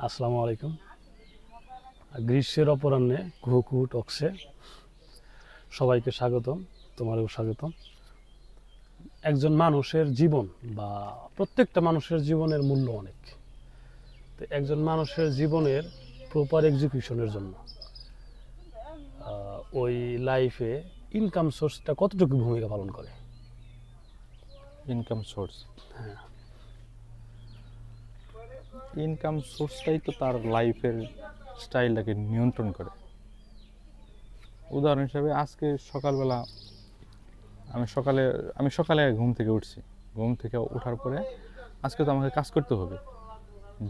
আসসালামু আলাইকুম। গ্রীষ্মের অপরাহ্নে কুহু কুহু টক্সে সবাইকে স্বাগতম, তোমারও স্বাগতম। একজন মানুষের জীবন বা প্রত্যেকটা মানুষের জীবনের মূল্য অনেক। তো একজন মানুষের জীবনের প্রপার এক্সিকিউশনের জন্য ওই লাইফে ইনকাম সোর্সটা কতটুকু ভূমিকা পালন করে? ইনকাম সোর্স হ্যাঁ, ইনকাম সোর্সটাই তো তার লাইফের স্টাইলটাকে নিয়ন্ত্রণ করে। উদাহরণ হিসাবে আজকে সকালবেলা আমি সকালে ঘুম থেকে উঠছি। ঘুম থেকে ওঠার পরে আজকে তো আমাকে কাজ করতে হবে,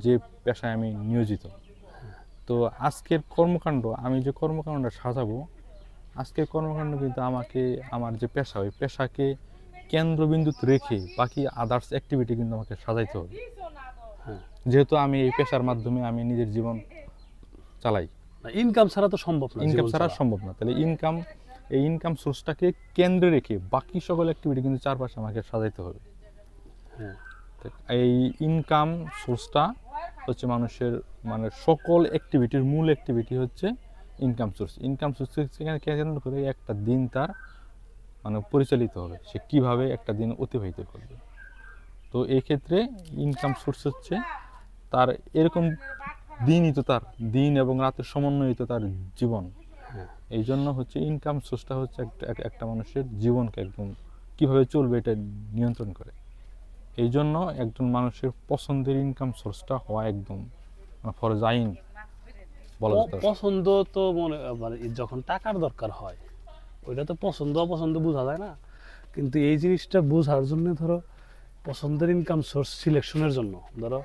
যে পেশায় আমি নিয়োজিত। তো আজকের কর্মকাণ্ড, আমি যে কর্মকাণ্ডটা সাজাবো, আজকের কর্মকাণ্ড কিন্তু আমাকে আমার যে পেশা, ওই পেশাকে কেন্দ্রবিন্দুতে রেখে বাকি আদার্স অ্যাক্টিভিটি কিন্তু আমাকে সাজাইতে হবে। হ্যাঁ, যেহেতু আমি এই পেশার মাধ্যমে আমি নিজের জীবন চালাই, ইনকাম ছাড়া তো সম্ভব না, ইনকাম জীবন ছাড়া চলা। সম্ভব না। তাহলে এই ইনকাম সোর্সটাকে কেন্দ্রে রেখে বাকি সকল অ্যাক্টিভিটি কিন্তু চারপাশে আমাকে সাজাইতে হবে। হ্যাঁ, তো এই ইনকাম সোর্সটা হচ্ছে মানুষের, মানে সকল অ্যাক্টিভিটির মূল অ্যাক্টিভিটি হচ্ছে ইনকাম সোর্স। ইনকাম সোর্স কেন্দ্র করে একটা দিন তার মানে পরিচালিত হবে, সে কিভাবে একটা দিন অতিবাহিত করবে। তো এই ক্ষেত্রে ইনকাম সোর্স হচ্ছে তার এরকম দিনই তো তার দিন এবং রাতের সমন্বয়িত তার জীবন। হ্যাঁ। এই জন্য হচ্ছে ইনকাম সোর্সটা হচ্ছে একটা মানুষের জীবনকে একদম কিভাবে চলবে এটা নিয়ন্ত্রণ করে। এই জন্য একজন মানুষের পছন্দের ইনকাম সোর্সটা হওয়া একদম ফরজ আইন বলা যেতে পারে। পছন্দ তো মানে যখন টাকার দরকার হয় ওইটা তো পছন্দ অপছন্দ বোঝা যায় না, কিন্তু এই জিনিসটা বোঝার জন্য ধরো পছন্দের ইনকাম সোর্স সিলেকশনের জন্য ধরো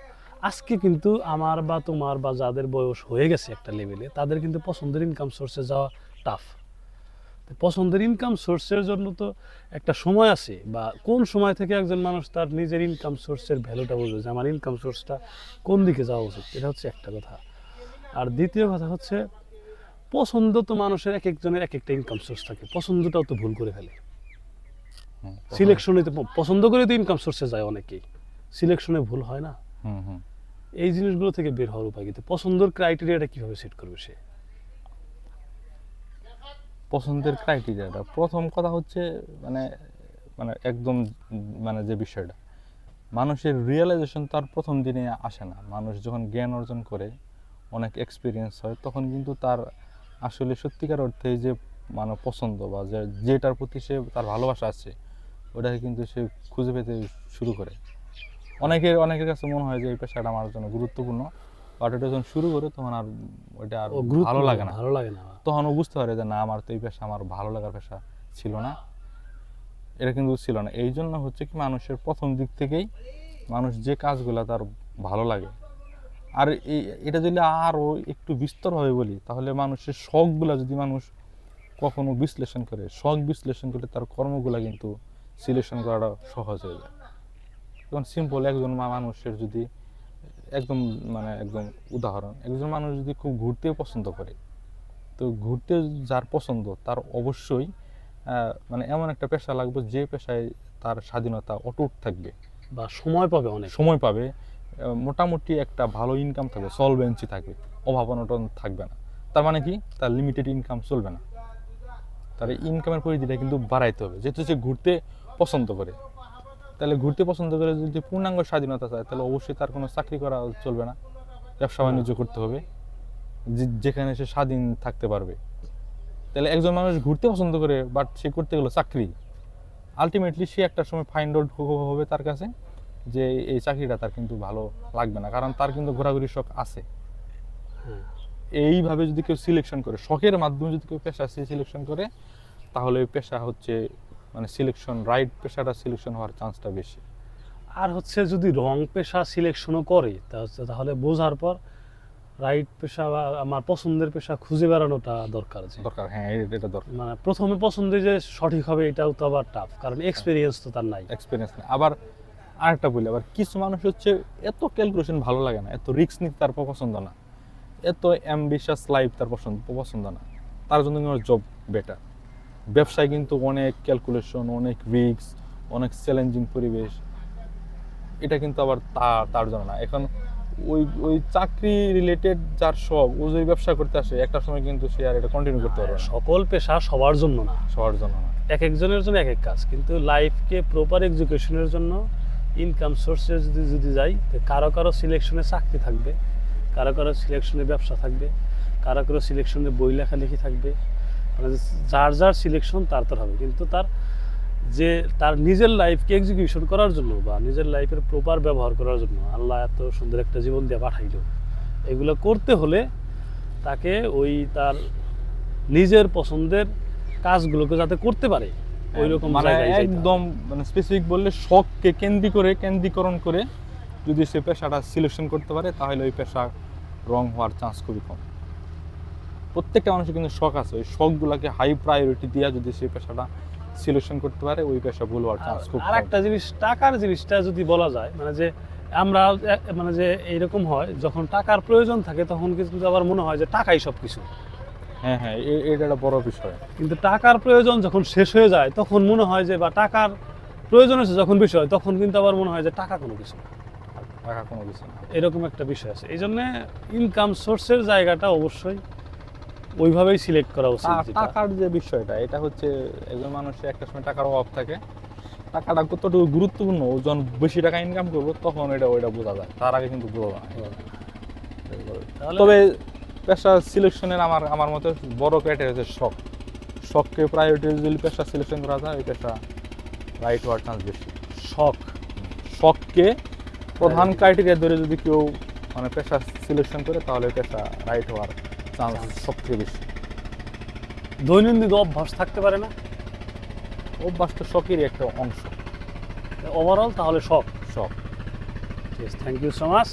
আজকে কিন্তু আমার বা তোমার বা যাদের বয়স হয়ে গেছে একটা লেভেলে তাদের কিন্তু পছন্দের ইনকাম সোর্সে যাওয়া টাফ। পছন্দের ইনকাম সোর্সের জন্য তো একটা সময় আছে, বা কোন সময় থেকে একজন মানুষ তার নিজের ইনকাম সোর্সের ভ্যালুটা বুঝবে যে আমার ইনকাম সোর্সটা কোন দিকে যাওয়া উচিত, এটা হচ্ছে একটা কথা। আর দ্বিতীয় কথা হচ্ছে পছন্দ তো মানুষের এক একজনের এক একটা ইনকাম সোর্স থাকে, পছন্দটাও তো ভুল করে ফেলে। সিলেকশনে তো পছন্দ করে তো ইনকাম সোর্সে যায় অনেকেই, সিলেকশনে ভুল হয় না। হুম হুম এই জিনিসগুলো থেকে বের হওয়ার উপায় কিন্তু পছন্দের ক্রাইটেরিয়াটা কিভাবে সেট করবে সে? পছন্দের ক্রাইটেরিয়াটা প্রথম কথা হচ্ছে মানে মানে একদম মানে যে বিষয়টা, মানুষের রিয়েলাইজেশন তার প্রথম দিনে আসে না। মানুষ যখন জ্ঞান অর্জন করে, অনেক এক্সপিরিয়েন্স হয়, তখন কিন্তু তার আসলে সত্যিকার অর্থে যে মানে পছন্দ বা যেটার প্রতি সে তার ভালোবাসা আছে, ওটাকে কিন্তু সে খুঁজে পেতে শুরু করে। অনেকের কাছে মনে হয় যে এই পেশাটা আমার জন্য গুরুত্বপূর্ণ, বাট এটা যখন শুরু করে তখন আর ওইটা আর ভালো লাগে না। ভালো লাগে না। তখন ও বুঝতে পারে যে না, আমার তো এই পেশা আমার ভালো লাগার পেশা ছিল না, এটা কিন্তু ছিল না। এই জন্য হচ্ছে কি, মানুষের প্রথম দিক থেকেই মানুষ যে কাজগুলো তার ভালো লাগে, আর এটা যদি আরও একটু বিস্তরভাবে বলি, তাহলে মানুষের শখগুলা যদি মানুষ কখনো বিশ্লেষণ করে, শখ বিশ্লেষণ করলে তার কর্মগুলা কিন্তু সিলেকশন করাটা সহজ হয়ে যায়। যেমন সিম্পল একজন মানুষের যদি একদম মানে একদম উদাহরণ, একজন মানুষ যদি খুব ঘুরতে পছন্দ করে, তো ঘুরতে যার পছন্দ তার অবশ্যই মানে এমন একটা পেশা লাগবে যে পেশায় তার স্বাধীনতা অটুট থাকবে, বা সময় পাবে, অনেক সময় পাবে, মোটামুটি একটা ভালো ইনকাম থাকবে, সলভেন্সি থাকবে, অভাব অনটন থাকবে না। তার মানে কি, তার লিমিটেড ইনকাম চলবে না, তার ইনকামের পরিধিটা কিন্তু বাড়াইতে হবে। যেহেতু সে ঘুরতে পছন্দ করে, তাহলে ঘুরতে পছন্দ করে যদি পূর্ণাঙ্গ স্বাধীনতা চায়, তাহলে অবশ্যই তার কোনো চাকরি করা চলবে না, ব্যবসা বাণিজ্য করতে হবে যেখানে সে স্বাধীন থাকতে পারবে। তাহলে একজন মানুষ ঘুরতে পছন্দ করে বাট সে করতে গেলো চাকরি, আলটিমেটলি সে একটা সময় ফাইন্ড আউট হবে তার কাছে যে এই চাকরিটা তার কিন্তু ভালো লাগবে না, কারণ তার কিন্তু ঘোরাঘুরির শখ আছে। এইভাবে যদি কেউ সিলেকশন করে, শখের মাধ্যমে যদি কেউ পেশা সিলেকশন করে, তাহলে ওই পেশা হচ্ছে মানে সিলেকশন, রাইট পেশাটা সিলেকশন হওয়ার চান্সটা বেশি। আর হচ্ছে যদি রং পেশা সিলেকশনও করে তাহলে বোঝার পর রাইট পেশা বা আমার পছন্দের পেশা খুঁজে বেড়ানোটা দরকার। দরকার, হ্যাঁ, এটা দরকার। মানে প্রথমে পছন্দের যে সঠিক হবে এটাও তো আবার টাফ, কারণ এক্সপিরিয়েন্স তো তার নাই। এক্সপিরিয়েন্স নেই। আবার আরেকটা বলি, আবার কিছু মানুষ হচ্ছে এত ক্যালকুলেশন ভালো লাগে না, এত রিস্ক নিতে তার পছন্দ না, এত অ্যাম্বিশাস লাইফ তার পছন্দ না, তার জন্য জব বেটার। ব্যবসায় কিন্তু অনেক ক্যালকুলেশন, অনেক রিস্ক, অনেক চ্যালেঞ্জিং পরিবেশ, এটা কিন্তু আবার তার জন্য না। এখন ওই চাকরি রিলেটেড যার শখ, ও যদি ব্যবসা করতে আসে একটা সময় কিন্তু সে আর এটা কন্টিনিউ করতে পারবে না। সকল পেশা সবার জন্য না, সবার জন্য না। এক একজনের জন্য এক এক কাজ, কিন্তু লাইফকে প্রপার এক্সিকিউশনের জন্য ইনকাম সোর্সে যদি যাই, তো কারো কারো সিলেকশনে চাকরি থাকবে, কারো কারো সিলেকশনে ব্যবসা থাকবে, কারো কারো সিলেকশনে বই লেখালেখি থাকবে, মানে যার যার সিলেকশন তার তার হবে। কিন্তু তার নিজের লাইফকে এক্সিকিউশন করার জন্য বা নিজের লাইফের প্রপার ব্যবহার করার জন্য আল্লাহ এত সুন্দর একটা জীবন দিয়ে পাঠাইল, এগুলো করতে হলে তাকে তার নিজের পছন্দের কাজগুলোকে যাতে করতে পারে ওই রকম মানে জায়গায় যাইতে হবে। একদম মানে স্পেসিফিক বললে শখকে কেন্দ্রীকরণ করে যদি সে পেশাটা সিলেকশন করতে পারে, তাহলে ওই পেশা রং হওয়ার চান্স খুবই কম। প্রত্যেকটা মানুষের কিন্তু শখ আছে, ওই শখগুলোকে হাই প্রায়োরিটি দিয়ে যদি সে পেশাটা সিলেকশন করতে পারে, ওই পেশা ভুল হওয়ার চান্স খুব আর কম। একটা জিনিস, টাকার জিনিসটা যদি বলা যায়, মানে যে আমরা মানে যে এইরকম হয়, যখন টাকার প্রয়োজন থাকে তখন কিন্তু আবার মনে হয় যে টাকাই সবকিছু। হ্যাঁ হ্যাঁ, এটা একটা বড় বিষয়। কিন্তু টাকার প্রয়োজন যখন শেষ হয়ে যায় তখন মনে হয় যে, বা টাকার প্রয়োজন আছে যখন বিষয়, তখন কিন্তু আবার মনে হয় যে টাকা কোনো কিছু না। টাকা কোনো কিছু না। এরকম একটা বিষয় আছে। এই জন্য ইনকাম সোর্সের জায়গাটা অবশ্যই ওইভাবেই সিলেক্ট করা উচিত। টাকার যে বিষয়টা, এটা হচ্ছে একজন মানুষের একটা সময় টাকার অভাব থাকে, টাকাটা কতটুকু গুরুত্বপূর্ণ, ও যখন বেশি টাকা ইনকাম করবো তখন ওইটা বোঝা যায়, তার আগে কিন্তু বোঝা যায় না। তবে পেশা সিলেকশনের আমার মতে বড় ক্রাইটেরিয়া হচ্ছে শখ। শখকে প্রায়োরিটি যদি পেশা সিলেকশন করা যায়, ওই পেশা রাইট হওয়ার চান্স বেশি। শখকে প্রধান ক্রাইটেরিয়া ধরে যদি কেউ মানে পেশা সিলেকশন করে, তাহলে পেশা রাইট হওয়ার চান্স সবথেকে বেশি। দৈনন্দিন অভ্যাস থাকতে পারে না, অভ্যাসটা শখেরই একটা অংশ। ওভারঅল তাহলে শখ। শখ। Thank you so much.